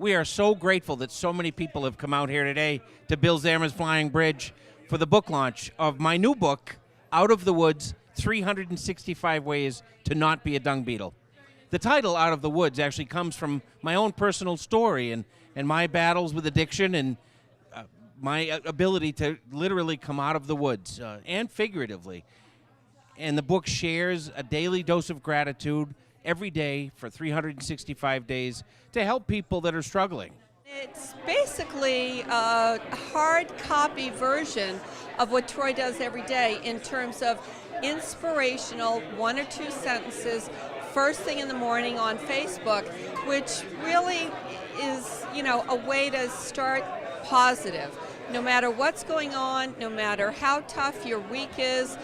We are so grateful that so many people have come out here today to Bill Zerma's Flying Bridge for the book launch of my new book, Out of the Woods, 365 Ways to Not Be a Dung Beetle. The title, Out of the Woods, actually comes from my own personal story and my battles with addiction and my ability to literally come out of the woods and figuratively. And the book shares a daily dose of gratitude every day for 365 days to help people that are struggling. It's basically a hard copy version of what Troy does every day in terms of inspirational 1 or 2 sentences first thing in the morning on Facebook, which really is, a way to start positive. No matter what's going on, no matter how tough your week is,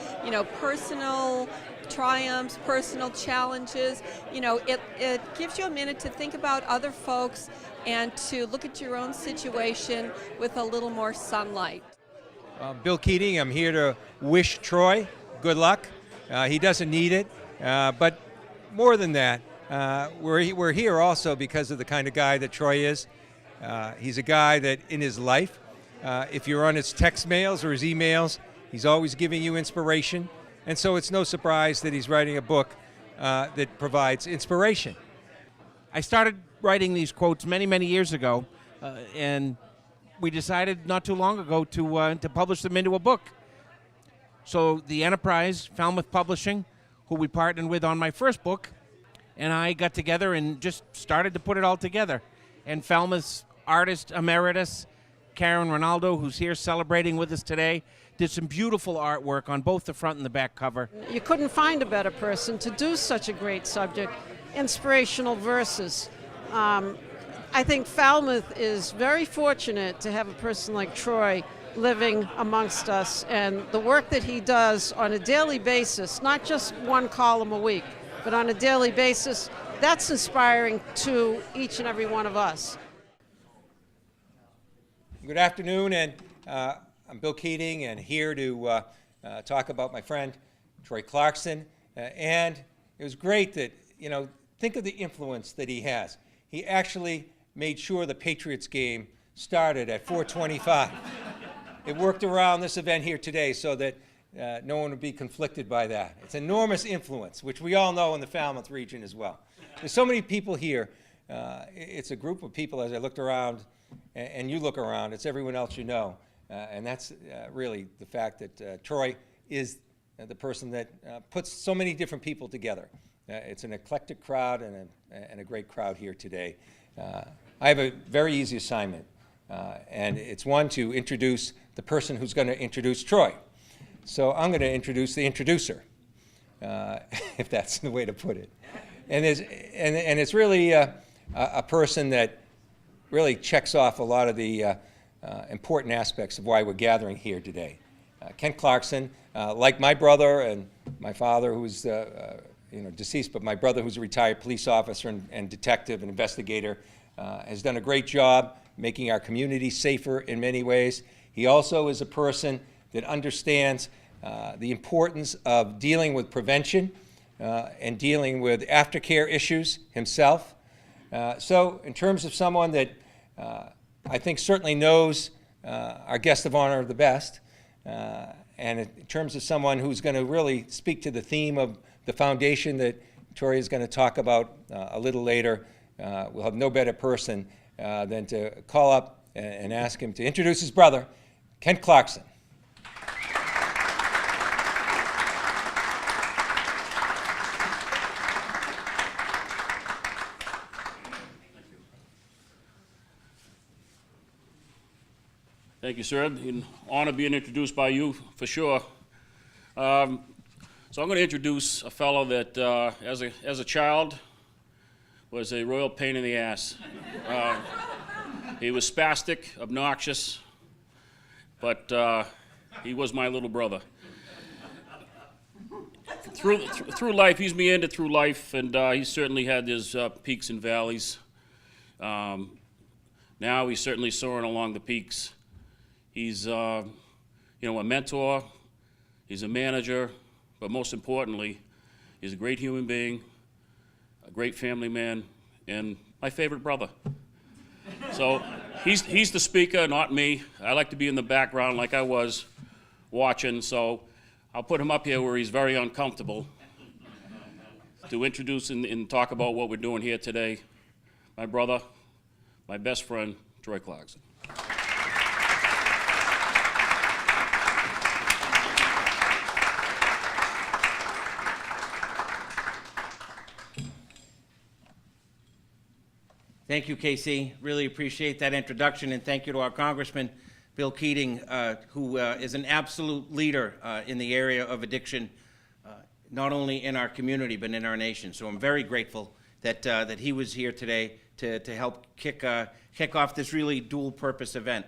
personal triumphs, personal challenges, it gives you a minute to think about other folks and to look at your own situation with a little more sunlight. Bill Keating, I'm here to wish Troy good luck. He doesn't need it, but more than that, we're here also because of the kind of guy that Troy is. He's a guy that in his life, if you're on his text mails or his emails, he's always giving you inspiration. And so it's no surprise that he's writing a book that provides inspiration. I started writing these quotes many, many years ago, and we decided not too long ago to publish them into a book. So the enterprise, Falmouth Publishing, who we partnered with on my first book, and I got together and just started to put it all together. And Falmouth's artist emeritus, Karen Ronaldo, who's here celebrating with us today, did some beautiful artwork on both the front and the back cover. You couldn't find a better person to do such a great subject, inspirational verses. I think Falmouth is very fortunate to have a person like Troy living amongst us, and the work that he does on a daily basis, not just one column a week, but on a daily basis, that's inspiring to each and every one of us. Good afternoon, and I'm Bill Keating, and here to talk about my friend Troy Clarkson. And it was great that, think of the influence that he has. He actually made sure the Patriots game started at 4:25. It worked around this event here today so that no one would be conflicted by that. It's enormous influence, which we all know in the Falmouth region as well. There's so many people here. It's a group of people, as I looked around, and you look around, it's everyone else you know. And that's really the fact that Troy is the person that puts so many different people together. It's an eclectic crowd and a great crowd here today. I have a very easy assignment, and it's one to introduce the person who's going to introduce Troy. So I'm going to introduce the introducer, if that's the way to put it. And it's really a person that really checks off a lot of the important aspects of why we're gathering here today. Ken Clarkson, like my brother and my father, who's deceased, but my brother, who's a retired police officer and detective and investigator, has done a great job making our community safer in many ways. He also is a person that understands the importance of dealing with prevention and dealing with aftercare issues himself. So in terms of someone that I think certainly knows our guest of honor the best, and in terms of someone who's going to really speak to the theme of the foundation that Troy is going to talk about a little later, we'll have no better person than to call up and ask him to introduce his brother, Ken Clarkson. Thank you, sir. An honor being introduced by you, for sure. So I'm going to introduce a fellow that, as a child, was a royal pain in the ass. He was spastic, obnoxious, but he was my little brother. Through life, he's meandered through life, and he certainly had his peaks and valleys. Now he's certainly soaring along the peaks. He's, a mentor. He's a manager, but most importantly, he's a great human being, a great family man, and my favorite brother. So he's the speaker, not me. I like to be in the background like I was watching, so I'll put him up here where he's very uncomfortable to introduce and talk about what we're doing here today. My brother, my best friend, Troy Clarkson. Thank you, Casey. Really appreciate that introduction, and thank you to our Congressman, Bill Keating, who is an absolute leader in the area of addiction, not only in our community, but in our nation. So I'm very grateful that he was here today to help kick off this really dual-purpose event.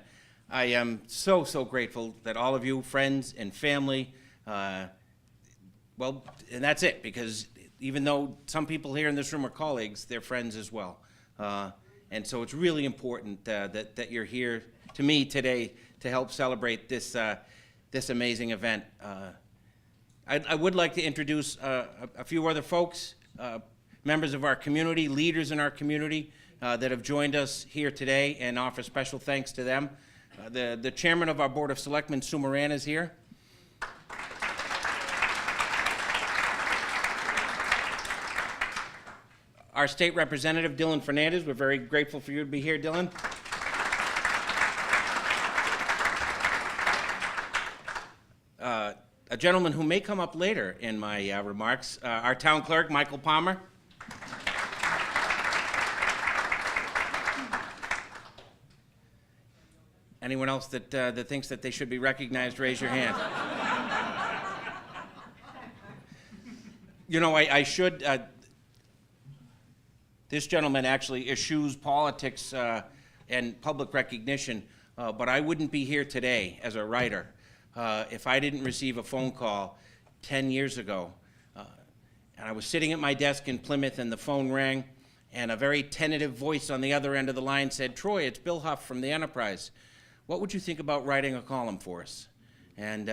I am so grateful that all of you, friends and family, well, and that's it, because even though some people here in this room are colleagues, they're friends as well. And so it's really important that you're here to me today to help celebrate this amazing event. I would like to introduce a few other folks, members of our community, leaders in our community that have joined us here today, and offer special thanks to them. The chairman of our Board of Selectmen, Sue Moran, is here. Our state representative, Dylan Fernandez. We're very grateful for you to be here, Dylan. A gentleman who may come up later in my remarks, our town clerk, Michael Palmer. Anyone else that thinks that they should be recognized, raise your hand. You know, I should, this gentleman actually eschews politics and public recognition, but I wouldn't be here today as a writer if I didn't receive a phone call 10 years ago. And I was sitting at my desk in Plymouth, and the phone rang, and a very tentative voice on the other end of the line said, "Troy, it's Bill Huff from the Enterprise. What would you think about writing a column for us?" And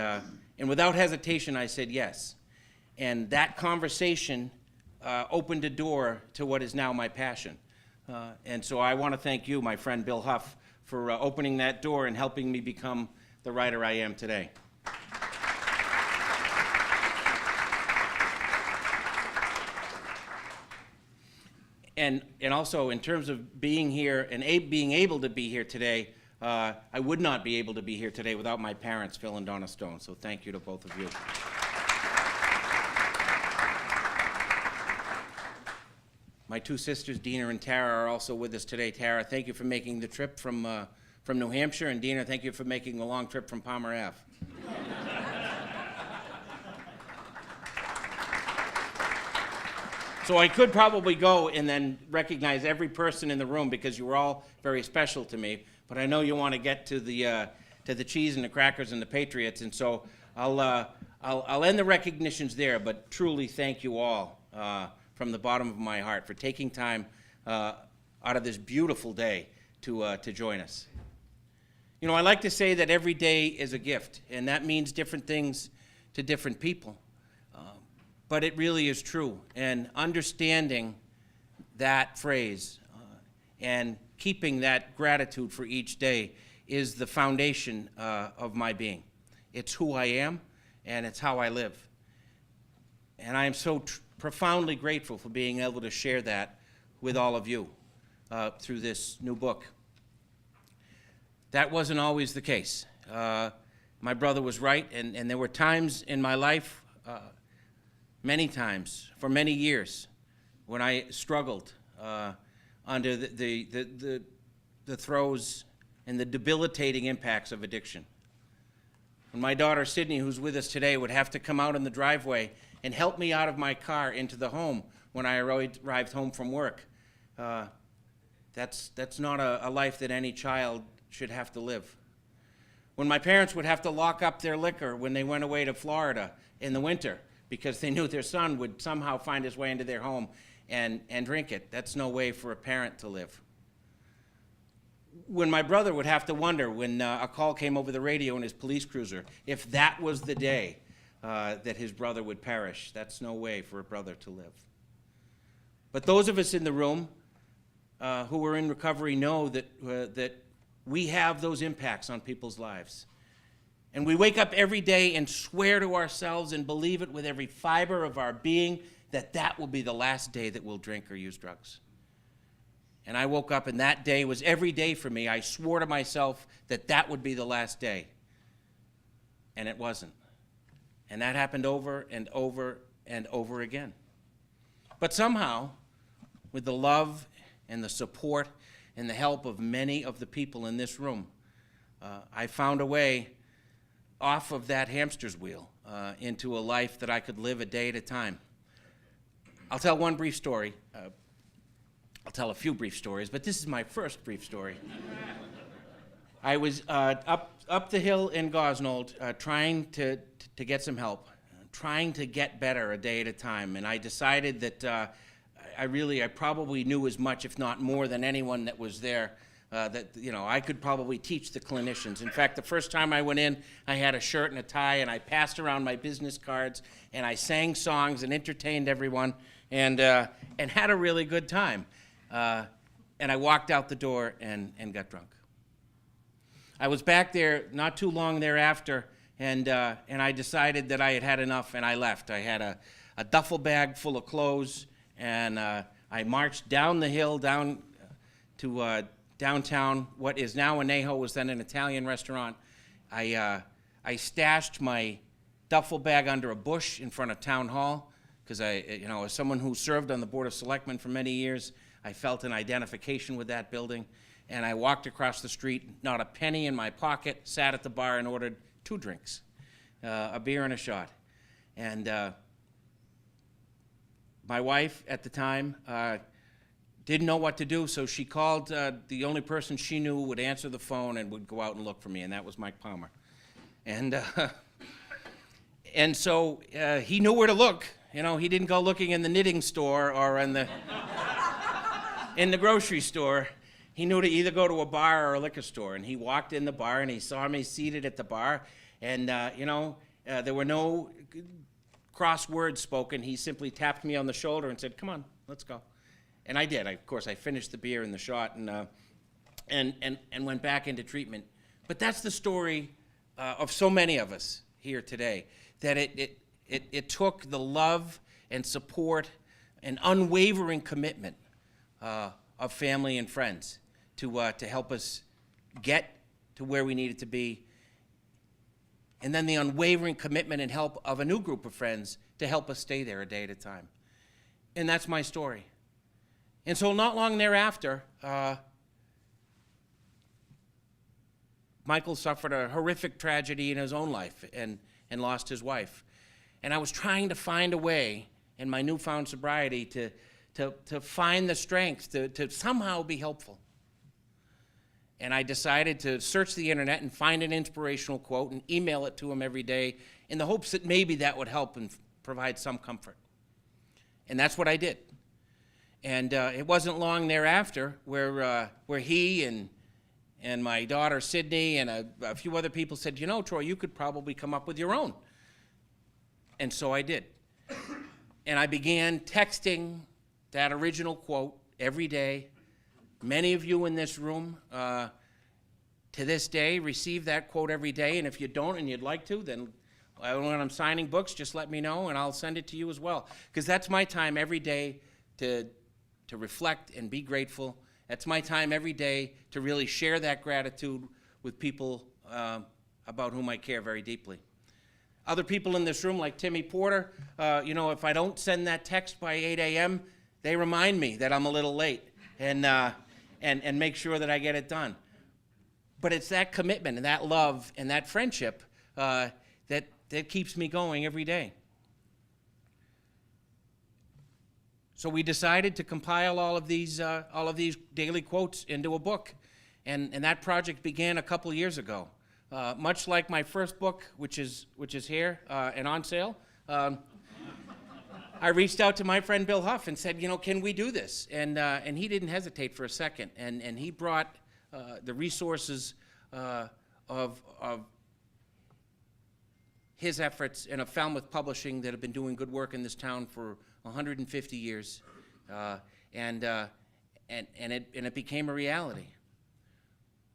without hesitation, I said yes. And that conversation opened a door to what is now my passion. And so I want to thank you, my friend Bill Huff, for opening that door and helping me become the writer I am today. And also, in terms of being here and being able to be here today, I would not be able to be here today without my parents, Phil and Donna Stone. So thank you to both of you. My two sisters, Dina and Tara, are also with us today. Tara, thank you for making the trip from New Hampshire, and Dina, thank you for making the long trip from Palmer Ave. So I could probably go and then recognize every person in the room because you were all very special to me, but I know you want to get to the cheese and the crackers and the Patriots, and so I'll end the recognitions there, but truly thank you all from the bottom of my heart for taking time out of this beautiful day to join us. You know, I like to say that every day is a gift, and that means different things to different people. But it really is true, and understanding that phrase and keeping that gratitude for each day is the foundation of my being. It's who I am, and it's how I live. And I am so profoundly grateful for being able to share that with all of you through this new book. That wasn't always the case. My brother was right, and there were times in my life, many times, for many years, when I struggled under the throes and the debilitating impacts of addiction. When my daughter, Sydney, who's with us today, would have to come out in the driveway and help me out of my car into the home when I arrived home from work. That's not a life that any child should have to live. When my parents would have to lock up their liquor when they went away to Florida in the winter because they knew their son would somehow find his way into their home and drink it, that's no way for a parent to live. When my brother would have to wonder when a call came over the radio in his police cruiser if that was the day that his brother would perish, that's no way for a brother to live. But those of us in the room who are in recovery know that we have those impacts on people's lives. And we wake up every day and swear to ourselves and believe it with every fiber of our being that that will be the last day that we'll drink or use drugs. And I woke up and that day was every day for me. I swore to myself that that would be the last day. And it wasn't. And that happened over and over and over again. But somehow, with the love and the support and the help of many of the people in this room, I found a way off of that hamster's wheel into a life that I could live a day at a time. I'll tell one brief story. I'll tell a few brief stories, but this is my first brief story. I was up the hill in Gosnold trying to get some help, trying to get better a day at a time, and I decided that I probably knew as much, if not more, than anyone that was there. That I could probably teach the clinicians. In fact, the first time I went in, I had a shirt and a tie, and I passed around my business cards, and I sang songs and entertained everyone, and had a really good time. And I walked out the door and got drunk. I was back there not too long thereafter, and I decided that I had had enough, and I left. I had a duffel bag full of clothes, and I marched down the hill down to downtown. What is now Anejo was then an Italian restaurant. I stashed my duffel bag under a bush in front of town hall because as someone who served on the Board of Selectmen for many years, I felt an identification with that building. And I walked across the street, not a penny in my pocket, sat at the bar and ordered 2 drinks, a beer and a shot. And my wife at the time didn't know what to do, so she called the only person she knew would answer the phone and would go out and look for me, and that was Mike Palmer. And so he knew where to look. He didn't go looking in the knitting store or in the grocery store. He knew to either go to a bar or a liquor store, and he walked in the bar and he saw me seated at the bar, and there were no cross words spoken. He simply tapped me on the shoulder and said, "Come on, let's go." And I did. Of course, I finished the beer and the shot and went back into treatment. But that's the story of so many of us here today, that it took the love and support and unwavering commitment of family and friends to help us get to where we needed to be, and then the unwavering commitment and help of a new group of friends to help us stay there a day at a time. And that's my story. And so not long thereafter, Michael suffered a horrific tragedy in his own life and lost his wife. And I was trying to find a way in my newfound sobriety to find the strength to somehow be helpful. And I decided to search the internet and find an inspirational quote and email it to him every day in the hopes that maybe that would help and provide some comfort. And that's what I did. And it wasn't long thereafter where he and my daughter Sydney and a few other people said, Troy, you could probably come up with your own. And so I did. And I began texting that original quote every day. Many of you in this room to this day receive that quote every day, and if you don't and you'd like to, then when I'm signing books, just let me know and I'll send it to you as well. Because that's my time every day to reflect and be grateful. That's my time every day to really share that gratitude with people about whom I care very deeply. Other people in this room, like Timmy Porter, if I don't send that text by 8 a.m., they remind me that I'm a little late and make sure that I get it done. But it's that commitment and that love and that friendship that keeps me going every day. So we decided to compile all of these daily quotes into a book, and that project began a couple years ago. Much like my first book, which is here and on sale, I reached out to my friend Bill Huff and said, can we do this? And he didn't hesitate for a second, and he brought the resources of his efforts and of Falmouth Publishing that have been doing good work in this town for 150 years, and and it became a reality.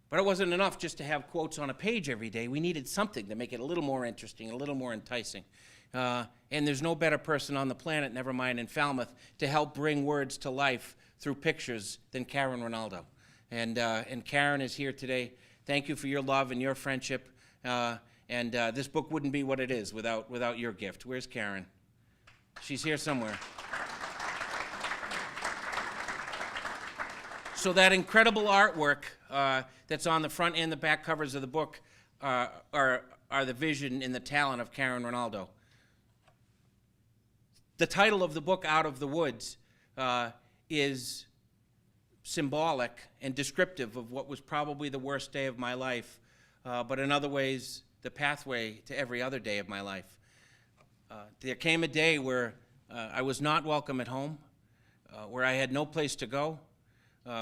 But it wasn't enough just to have quotes on a page every day. We needed something to make it a little more interesting, a little more enticing. And there's no better person on the planet, never mind in Falmouth, to help bring words to life through pictures than Karen Ronaldo. And Karen is here today. Thank you for your love and your friendship. And this book wouldn't be what it is without your gift. Where's Karen? She's here somewhere. So that incredible artwork that's on the front and the back covers of the book are the vision and the talent of Karen Ronaldo. The title of the book, Out of the Woods, is symbolic and descriptive of what was probably the worst day of my life, but in other ways, the pathway to every other day of my life. There came a day where I was not welcome at home, where I had no place to go,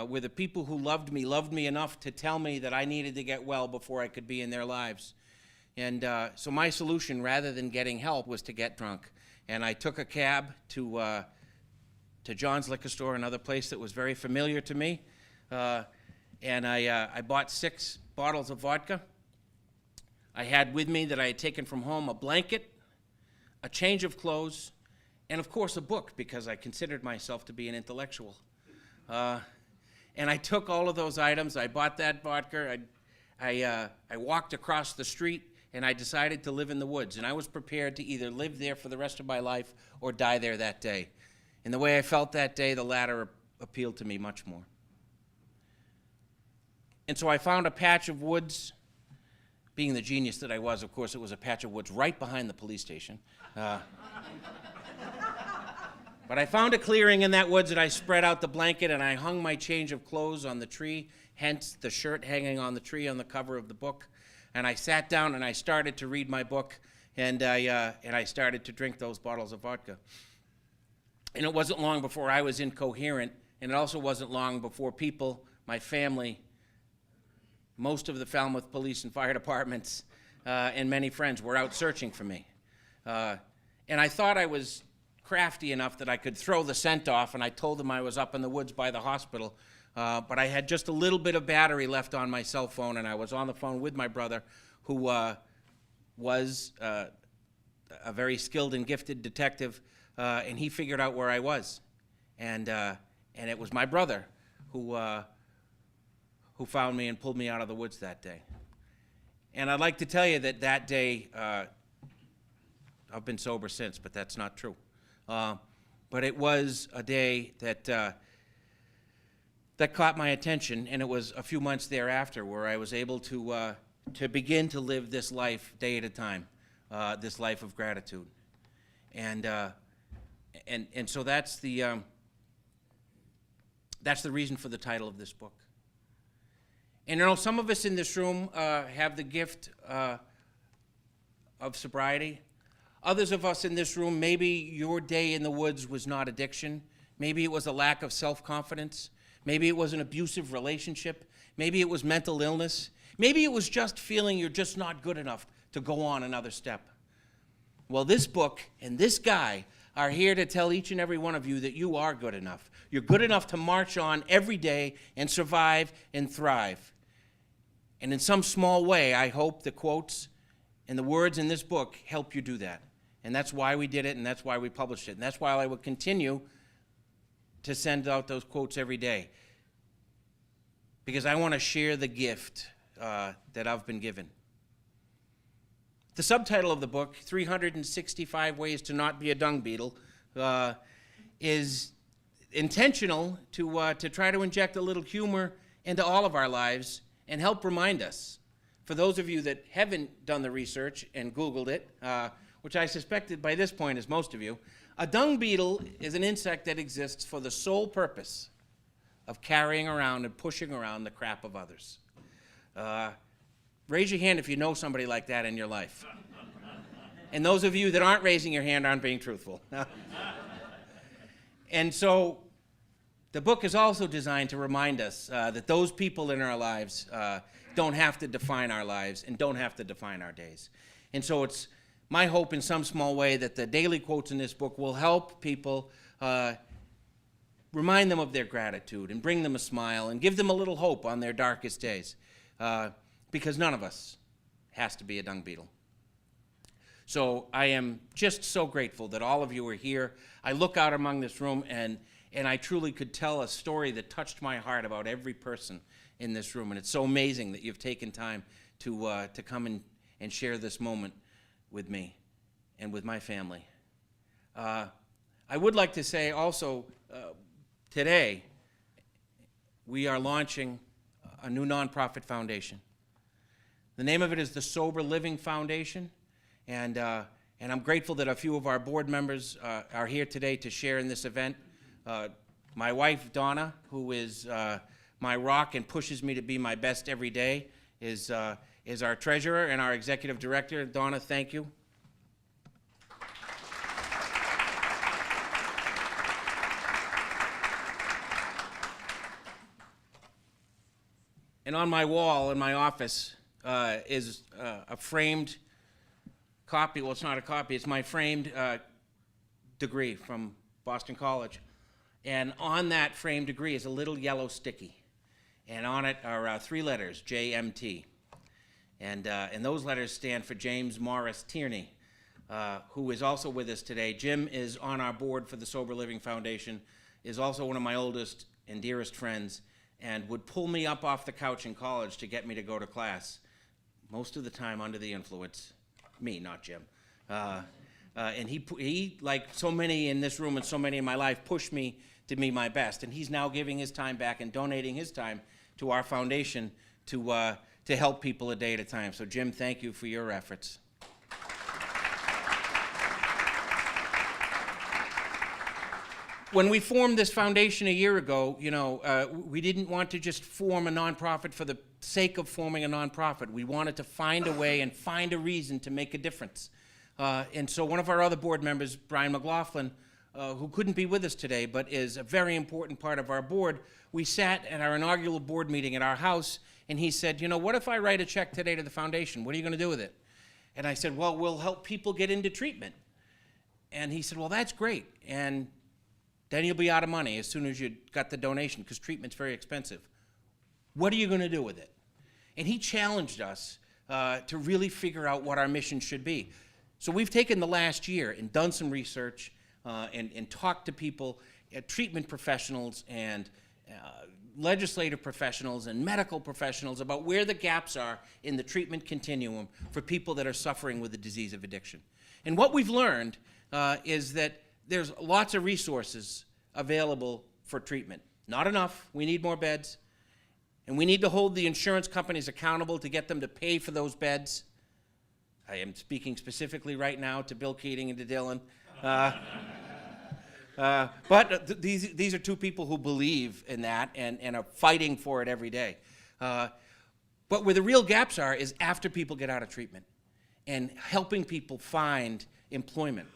where the people who loved me enough to tell me that I needed to get well before I could be in their lives. And so my solution, rather than getting help, was to get drunk. And I took a cab to John's Liquor Store, another place that was very familiar to me. And I bought 6 bottles of vodka. I had with me that I had taken from home a blanket, a change of clothes, and of course a book, because I considered myself to be an intellectual. And I took all of those items. I bought that vodka. I walked across the street, and I decided to live in the woods. And I was prepared to either live there for the rest of my life or die there that day. And the way I felt that day, the latter appealed to me much more. And so I found a patch of woods. Being the genius that I was, of course, it was a patch of woods right behind the police station. But I found a clearing in that woods, and I spread out the blanket, and I hung my change of clothes on the tree, hence the shirt hanging on the tree on the cover of the book. And I sat down, and I started to read my book, and I started to drink those bottles of vodka. And it wasn't long before I was incoherent, and it also wasn't long before people, my family, most of the Falmouth police and fire departments, and many friends were out searching for me. And I thought I was crafty enough that I could throw the scent off, and I told them I was up in the woods by the hospital, but I had just a little bit of battery left on my cell phone, and I was on the phone with my brother, who was a very skilled and gifted detective, and he figured out where I was, and it was my brother who found me and pulled me out of the woods that day. And I'd like to tell you that day, I've been sober since, but that's not true. But it was a day that caught my attention, and it was a few months thereafter where I was able to begin to live this life day at a time, this life of gratitude. And so that's the reason for the title of this book. And you know, some of us in this room have the gift of sobriety. Others of us in this room, maybe your day in the woods was not addiction. Maybe it was a lack of self-confidence. Maybe it was an abusive relationship. Maybe it was mental illness. Maybe it was just feeling you're just not good enough to go on another step. Well, this book and this guy are here to tell each and every one of you that you are good enough. You're good enough to march on every day and survive and thrive. And in some small way, I hope the quotes and the words in this book help you do that. And that's why we did it, and that's why we published it. And that's why I will continue to send out those quotes every day. Because I want to share the gift that I've been given. The subtitle of the book, 365 Ways to Not Be a Dung Beetle, is intentional to try to inject a little humor into all of our lives and help remind us. For those of you that haven't done the research and Googled it, which I suspected by this point is most of you, a dung beetle is an insect that exists for the sole purpose of carrying around and pushing around the crap of others. Raise your hand if you know somebody like that in your life. And those of you that aren't raising your hand aren't being truthful. And so the book is also designed to remind us that those people in our lives don't have to define our lives and don't have to define our days. And so it's my hope in some small way that the daily quotes in this book will help people remind them of their gratitude and bring them a smile and give them a little hope on their darkest days, because none of us has to be a dung beetle. So I am just so grateful that all of you are here. I look out among this room, and I truly could tell a story that touched my heart about every person in this room. And it's so amazing that you've taken time to come and share this moment with me and with my family. I would like to say also, today, we are launching a new nonprofit foundation. The name of it is the Sober Living Foundation, and I'm grateful that a few of our board members are here today to share in this event. My wife, Donna, who is my rock and pushes me to be my best every day, is our treasurer and our executive director. Donna, thank you. And on my wall in my office is a framed copy. Well, it's not a copy. It's my framed degree from Boston College. And on that framed degree is a little yellow sticky. And on it are 3 letters, JMT. And those letters stand for James Morris Tierney, who is also with us today. Jim is on our board for the Sober Living Foundation, is also one of my oldest and dearest friends, and would pull me up off the couch in college to get me to go to class, most of the time under the influence. Me, not Jim. And he, like so many in this room and so many in my life, pushed me to be my best. And he's now giving his time back and donating his time to our foundation to help people a day at a time. So Jim, thank you for your efforts. When we formed this foundation a year ago, we didn't want to just form a nonprofit for the sake of forming a nonprofit. We wanted to find a way and find a reason to make a difference. And so one of our other board members, Brian McLaughlin, who couldn't be with us today, but is a very important part of our board, we sat at our inaugural board meeting at our house, and he said, what if I write a check today to the foundation? What are you going to do with it? And I said, well, we'll help people get into treatment. And he said, well, that's great. And then you'll be out of money as soon as you got the donation, because treatment's very expensive. What are you going to do with it? And he challenged us to really figure out what our mission should be. So we've taken the last year and done some research and talked to people, treatment professionals and legislative professionals and medical professionals about where the gaps are in the treatment continuum for people that are suffering with the disease of addiction. And what we've learned is that there's lots of resources available for treatment. Not enough. We need more beds. And we need to hold the insurance companies accountable to get them to pay for those beds. I am speaking specifically right now to Bill Keating and to Dylan. But these are 2 people who believe in that and are fighting for it every day. But where the real gaps are is after people get out of treatment and helping people find employment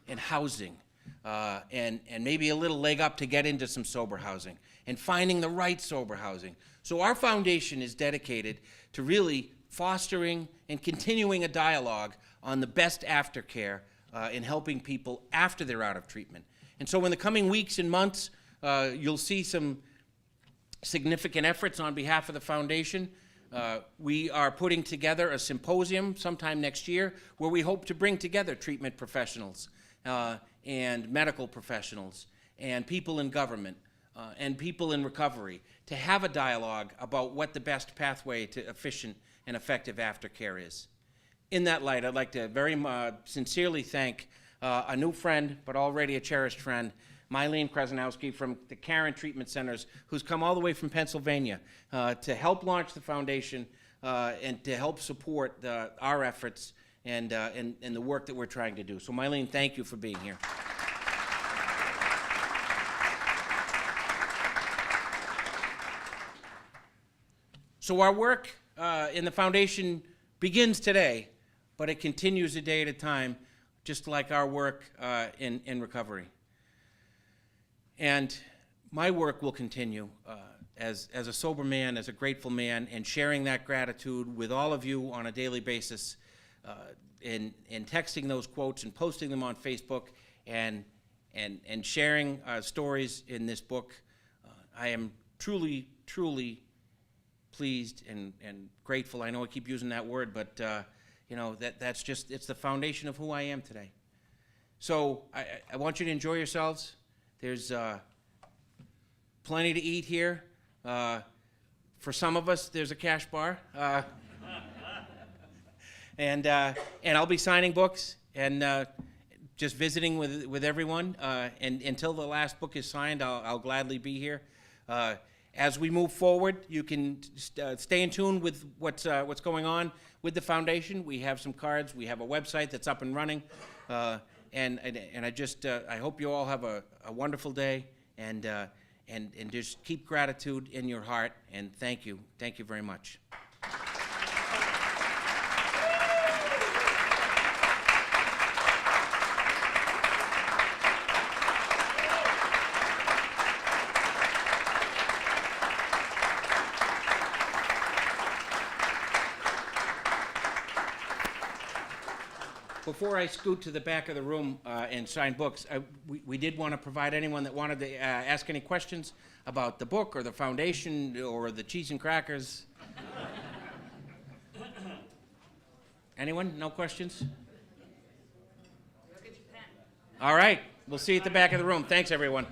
and housing, and maybe a little leg up to get into some sober housing, and finding the right sober housing. So our foundation is dedicated to really fostering and continuing a dialogue on the best aftercare in helping people after they're out of treatment. And so in the coming weeks and months, you'll see some significant efforts on behalf of the foundation. We are putting together a symposium sometime next year where we hope to bring together treatment professionals and medical professionals and people in government and people in recovery to have a dialogue about what the best pathway to efficient and effective aftercare is. In that light, I'd like to very sincerely thank a new friend, but already a cherished friend, Mylene Kresanowski from the Caron Treatment Centers, who's come all the way from Pennsylvania to help launch the foundation and to help support our efforts and the work that we're trying to do. So Mylene, thank you for being here. So our work in the foundation begins today, but it continues a day at a time, just like our work in recovery. And my work will continue as a sober man, as a grateful man, and sharing that gratitude with all of you on a daily basis, and texting those quotes and posting them on Facebook, and and sharing stories in this book. I am truly, truly pleased and grateful. I know I keep using that word, but you know, that's just, it's the foundation of who I am today. So I want you to enjoy yourselves. There's plenty to eat here. For some of us, there's a cash bar. And I'll be signing books and just visiting with everyone. And until the last book is signed, I'll gladly be here. As we move forward, you can stay in tune with what's going on with the foundation. We have some cards. We have a website that's up and running. And I just I hope you all have a wonderful day, and just keep gratitude in your heart. And thank you very much. Before I scoot to the back of the room and sign books, we did want to provide anyone that wanted to ask any questions about the book or the foundation or the cheese and crackers. Anyone? No questions? All right. We'll see you at the back of the room. Thanks, everyone.